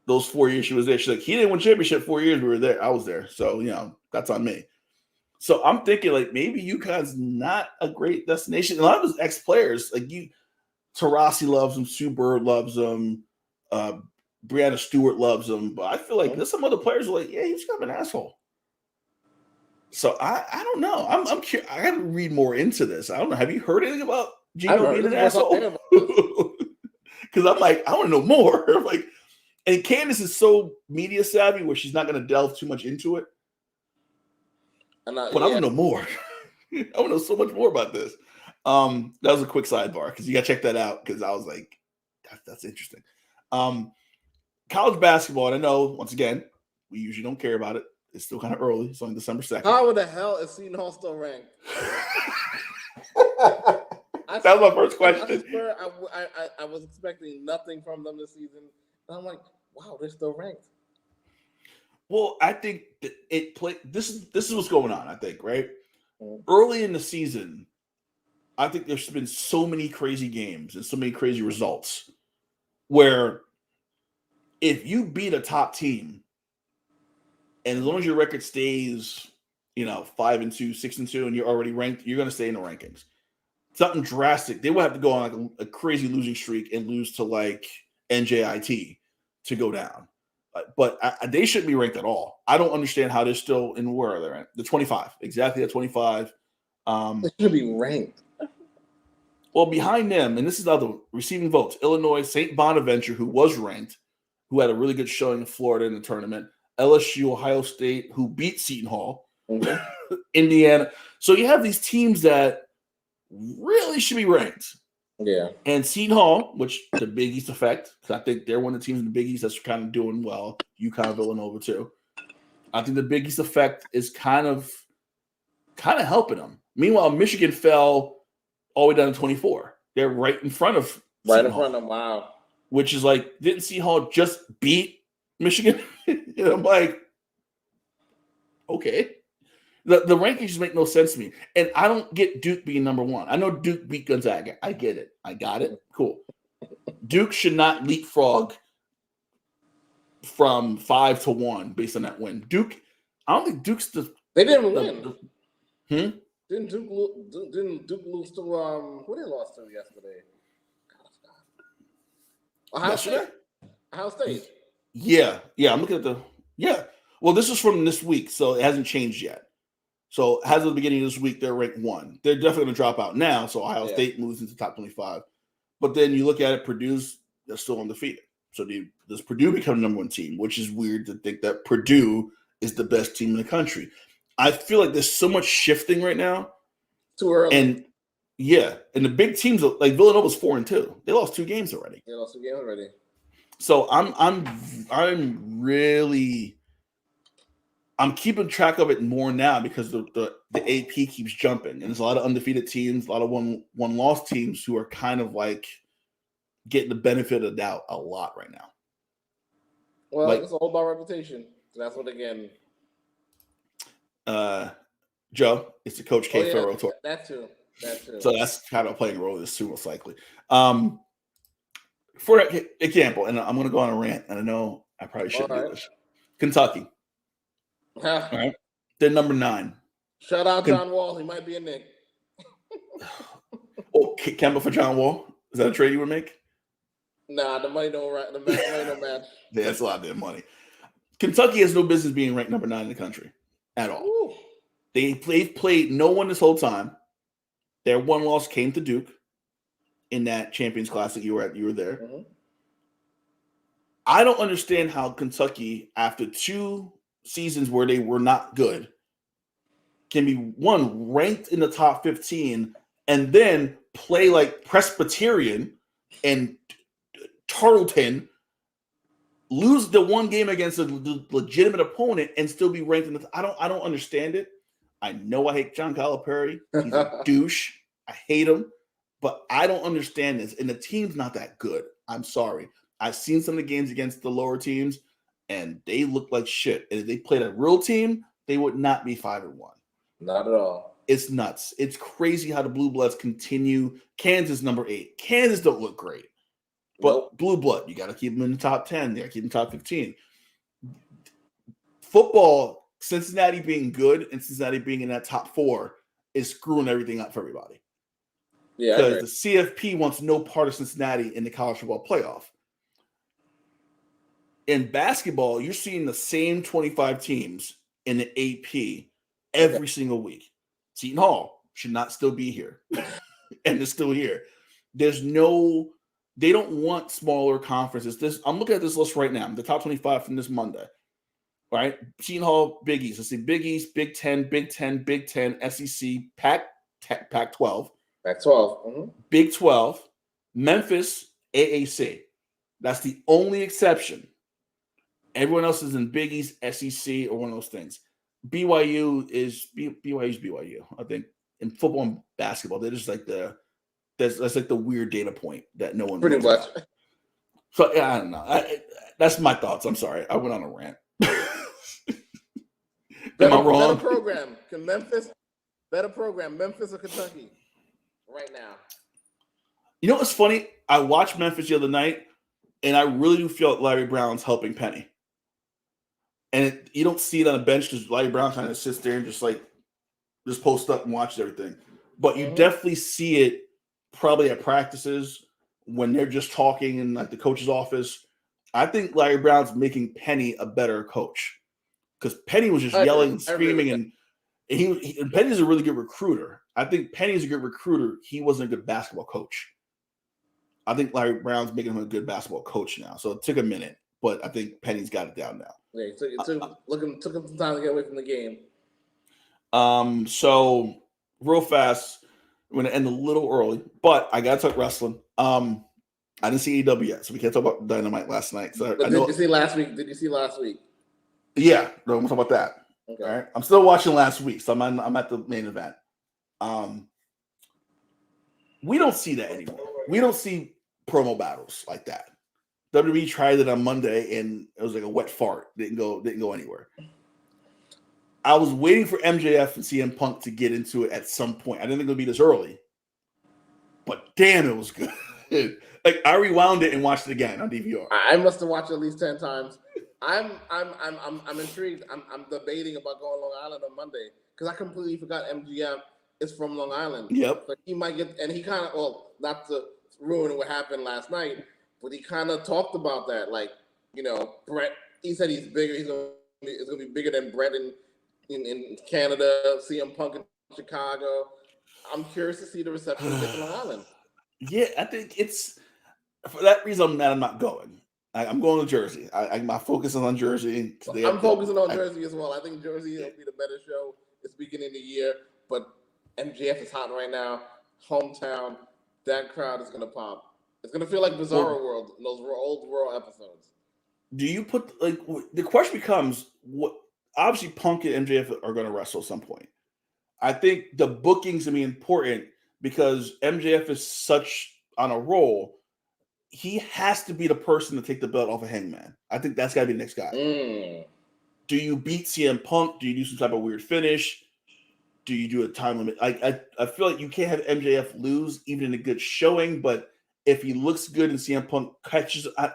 S2: those 4 years she was there. She's like, he didn't win championship 4 years we were there. I was there. So, that's on me. So I'm thinking, like, maybe UConn's not a great destination. A lot of his ex-players, like Taurasi loves him, Sue Bird loves him, Brianna Stewart loves him. But I feel like there's some other players who are like, yeah, he's kind of an asshole. So I don't know. I'm curious. I got to read more into this. I don't know. Have you heard anything about Gino being an asshole? Because I'm like, I want to know more. Like, and Candace is so media savvy where she's not going to delve too much into it. But I want to know more. I want to know so much more about this. That was a quick sidebar because you got to check that out because I was like, that's interesting. College basketball, and I know, once again, we usually don't care about it. It's still kind of early. It's only December 2nd.
S3: How the hell is Seton Hall still ranked?
S2: That was my first question.
S3: I was expecting nothing from them this season. And I'm like, wow, they're still ranked.
S2: Well, I think that this is what's going on, I think, right? Early in the season, I think there's been so many crazy games and so many crazy results where if you beat a top team, and as long as your record stays, 5-2, 6-2, and you're already ranked, you're going to stay in the rankings. Something drastic. They will have to go on like a crazy losing streak and lose to like NJIT to go down. But they shouldn't be ranked at all. I don't understand how they're still in where are they at? The 25. Exactly at 25.
S3: They should be ranked.
S2: Well, behind them, and this is the other receiving votes, Illinois, St. Bonaventure, who was ranked, who had a really good showing in Florida in the tournament, LSU, Ohio State, who beat Seton Hall, Indiana. So you have these teams that really should be ranked.
S3: Yeah.
S2: And Seton Hall, which the Big East effect, because I think they're one of the teams in the Big East that's kind of doing well. UConn, Villanova too. I think the Big East effect is kind of helping them. Meanwhile, Michigan fell all the way down to 24. They're right in front of
S3: Seton Hall. Wow.
S2: Which is like, didn't Seton Hall just beat Michigan? I'm like, okay. The rankings just make no sense to me. And I don't get Duke being number one. I know Duke beat Gonzaga. I get it. I got it. Cool. Duke should not leapfrog from 5-1 based on that win. Duke, I don't think Duke's the.
S3: They didn't win. Didn't Duke lose to who they lost to yesterday? Ohio State.
S2: Yeah. I'm looking at Well, this is from this week, so it hasn't changed yet. So as of the beginning of this week, they're ranked 1. They're definitely going to drop out now. So Ohio State moves into top 25. But then you look at it, they're still undefeated. So does Purdue become the number 1 team, which is weird to think that Purdue is the best team in the country. I feel like there's so much shifting right now.
S3: Too early.
S2: And the big teams like Villanova's 4-2. They lost 2 games already. So I'm keeping track of it more now because the AP keeps jumping, and there's a lot of undefeated teams, a lot of one-loss teams who are kind of like getting the benefit of the doubt a lot right now.
S3: Well, it's all about reputation. That's what again.
S2: Joe, it's the Coach K Farrell tour.
S3: That too.
S2: So that's kind of playing a role in this too, most likely. For example, and I'm going to go on a rant, and I know I probably shouldn't do this. Kentucky. All right. They're number 9.
S3: Shout out John Wall. He might be a Knick.
S2: Kemba for John Wall? Is that a trade you would make?
S3: Nah, the money don't match.
S2: Yeah, that's a lot of their money. Kentucky has no business being ranked number 9 in the country at all. Ooh. They've played no one this whole time. Their one loss came to Duke in that Champions Classic. You were there. Mm-hmm. I don't understand how Kentucky, after 2 seasons where they were not good, can be ranked in the top 15 and then play like Presbyterian and Tarleton, lose the 1 game against a legitimate opponent and still be ranked in the. I don't understand it. I know I hate John Calipari. He's a douche. I hate him, but I don't understand this. And the team's not that good. I'm sorry. I've seen some of the games against the lower teams, and they look like shit. And if they played a real team, they would not be 5-1.
S3: Not at all.
S2: It's nuts. It's crazy how the Blue Bloods continue. Kansas number 8. Kansas don't look great. But Blue Blood, you got to keep them in the top 10. You got to keep them top 15. Football, Cincinnati being good and Cincinnati being in that top 4 is screwing everything up for everybody.
S3: Yeah,
S2: because the CFP wants no part of Cincinnati in the college football playoff. In basketball, you're seeing the same 25 teams in the AP every single week. Seton Hall should not still be here. And they're still here. They don't want smaller conferences. I'm looking at this list right now. The top 25 from this Monday. All right. Seton Hall, Big East. Let's see. Big East, Big 10, Big 10, Big 10, SEC, Pac-12.
S3: Pac-12. Mm-hmm.
S2: Big 12, Memphis, AAC. That's the only exception. Everyone else is in Big East, SEC, or one of those things. BYU's BYU. I think in football and basketball, they're just like that's like the weird data point that no one
S3: pretty much.
S2: About. So yeah, I don't know. That's my thoughts. I'm sorry. I went on a rant. Am I wrong?
S3: Better program. Better program. Memphis or Kentucky right now.
S2: You know what's funny? I watched Memphis the other night, and I really do feel like Larry Brown's helping Penny. And you don't see it on the bench because Larry Brown kind of sits there and just post up and watches everything. But you definitely see it probably at practices when they're just talking in like the coach's office. I think Larry Brown's making Penny a better coach because Penny was just yelling and screaming, and Penny's a really good recruiter. I think Penny's a good recruiter. He wasn't a good basketball coach. I think Larry Brown's making him a good basketball coach now. So it took a minute, but I think Penny's got it down now.
S3: Yeah, it took him some time to get away from the game.
S2: So real fast. I'm going to end a little early, but I got to talk wrestling. I didn't see AEW yet, so we can't talk about Dynamite last night. So
S3: but did you see last week? Did you see last week?
S2: Yeah, no, I'm talking about that.
S3: Okay.
S2: All right, I'm still watching last week, so I'm at the main event. We don't see that anymore. We don't see promo battles like that. WWE tried it on Monday, and it was like a wet fart. Didn't go anywhere. I was waiting for MJF and CM Punk to get into it at some point. I didn't think it would be this early, but damn, it was good. Like I rewound it and watched it again on DVR.
S3: I must have watched it at least 10 times. I'm intrigued. I'm debating about going Long Island on Monday because I completely forgot MGM is from Long Island.
S2: Yep.
S3: But he might get, and he kind of, well, not to ruin what happened last night, but he kind of talked about that. Like, you know, Brett, he said he's bigger. It's going to be bigger than Brett in Canada, CM Punk in Chicago. I'm curious to see the reception of Long Island.
S2: Yeah, I think it's for that reason I'm not going. I'm going to Jersey. My focus is on Jersey.
S3: I'm focusing on Jersey as well. I think Jersey will be the better show. It's beginning of the year, but MJF is hot right now. Hometown, that crowd is going to pop. It's going to feel like Bizarro World, those old Raw episodes.
S2: Do you put the question becomes what? Obviously, Punk and MJF are going to wrestle at some point. I think the bookings going to be important because MJF is such on a roll. He has to be the person to take the belt off of Hangman. I think that's got to be the next guy. Do you beat CM Punk? Do you do some type of weird finish? Do you do a time limit? I feel like you can't have MJF lose even in a good showing, but if he looks good and CM Punk catches, I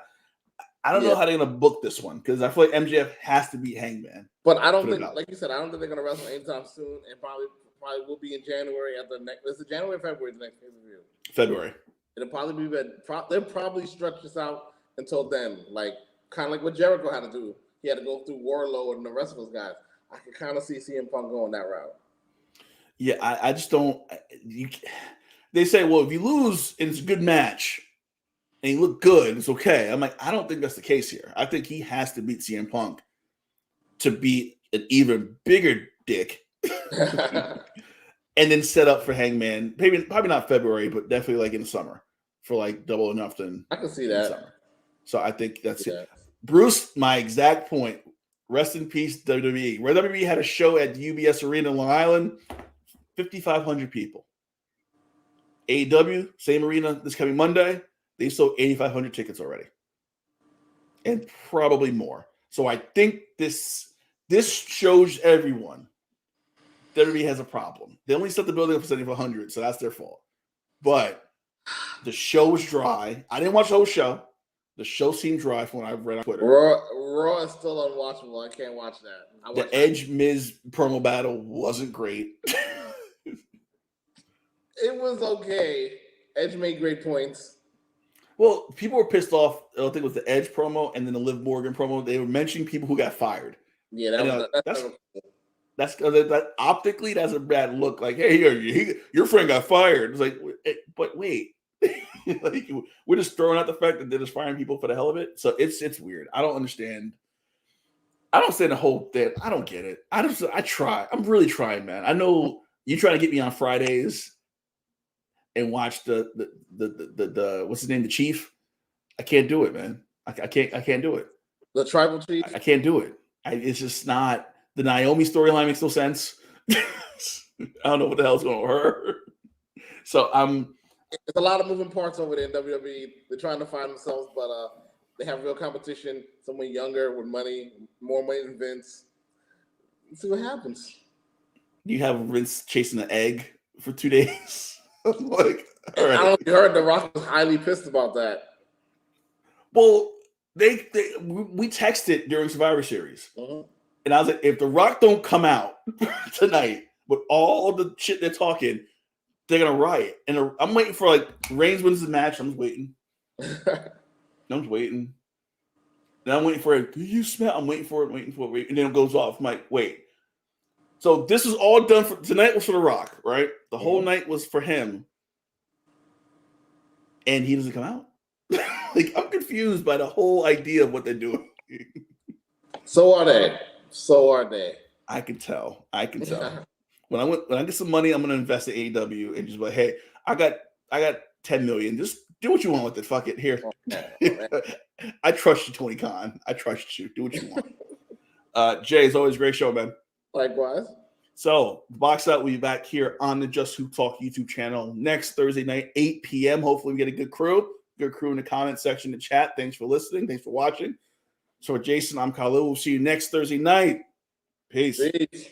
S2: don't know how they're going to book this one because I feel like MJF has to beat Hangman.
S3: But I don't think, like you said, I don't think they're going to wrestle anytime soon, and probably will be in January at the next. Is it January or February? The next pay-per-view?
S2: February.
S3: It'll probably be. They'll probably stretch this out until then, like kind of like what Jericho had to do. He had to go through Warlord and the rest of those guys. I can kind of see CM Punk going that route.
S2: Yeah, I just don't. They say, well, if you lose and it's a good match and you look good, it's okay. I'm like, I don't think that's the case here. I think he has to beat CM Punk to beat an even bigger dick. And then set up for Hangman, probably not February, but definitely like in the summer for like Double or Nothing.
S3: I can see that.
S2: So I think that's it. Bruce, my exact point. Rest in peace, WWE. Where WWE had a show at the UBS Arena in Long Island, 5,500 people. AEW, same arena this coming Monday, they sold 8,500 tickets already, and probably more. So I think this shows everyone WWE has a problem. They only set the building up for 7,500, so that's their fault. But the show was dry. I didn't watch the whole show. The show seemed dry from what I've read on Twitter.
S3: Raw is still unwatchable. I can't watch that.
S2: The Edge Miz promo battle wasn't great.
S3: It was okay. Edge made great points.
S2: Well, people were pissed off. I think it was the Edge promo and then the Liv Morgan promo. They were mentioning people who got fired.
S3: Yeah,
S2: that's optically that's a bad look. Like, hey, your friend got fired. It's like, but wait, like we're just throwing out the fact that they're just firing people for the hell of it. So it's weird. I don't understand. I don't understand the whole thing. I don't get it. I try. I'm really trying, man. I know you trying to get me on Fridays and watch the what's his name, the Chief. I can't do it, man. I can't do it.
S3: The Tribal Chief.
S2: I can't do it. It's just not. The Naomi storyline makes no sense. I don't know what the hell's going on with her. So there's
S3: a lot of moving parts over there in WWE. They're trying to find themselves, but they have real competition. Someone younger with money, more money than Vince. Let's see what happens.
S2: You have Vince chasing an egg for 2 days. Like, all right.
S3: I don't know if you heard The Rock was highly pissed about that.
S2: Well, we texted during Survivor Series.
S3: Mm-hmm.
S2: And I was like, if The Rock don't come out tonight with all the shit they're talking, they're going to riot. And I'm waiting for, like, Reigns wins the match. I'm just waiting. I'm just waiting. Then I'm waiting for it. Do you smell? I'm waiting for it, and then it goes off. I'm like, wait. So this is all done for tonight was for The Rock, right? The whole night was for him. And he doesn't come out. Like, I'm confused by the whole idea of what they're doing.
S3: So are they. I can tell.
S2: when I get some money, I'm gonna invest in AEW and just be like, hey, I got 10 million. Just do what you want with it. Fuck it. Here. I trust you, Tony Khan. I trust you. Do what you want. Jay, it's always a great show, man.
S3: Likewise.
S2: So, Box Out will be back here on the Just Hoop Talk YouTube channel next Thursday night, 8 p.m. Hopefully, we get a good crew in the comment section to chat. Thanks for listening. Thanks for watching. So, Jason, I'm Kahlil. We'll see you next Thursday night. Peace.
S3: Peace.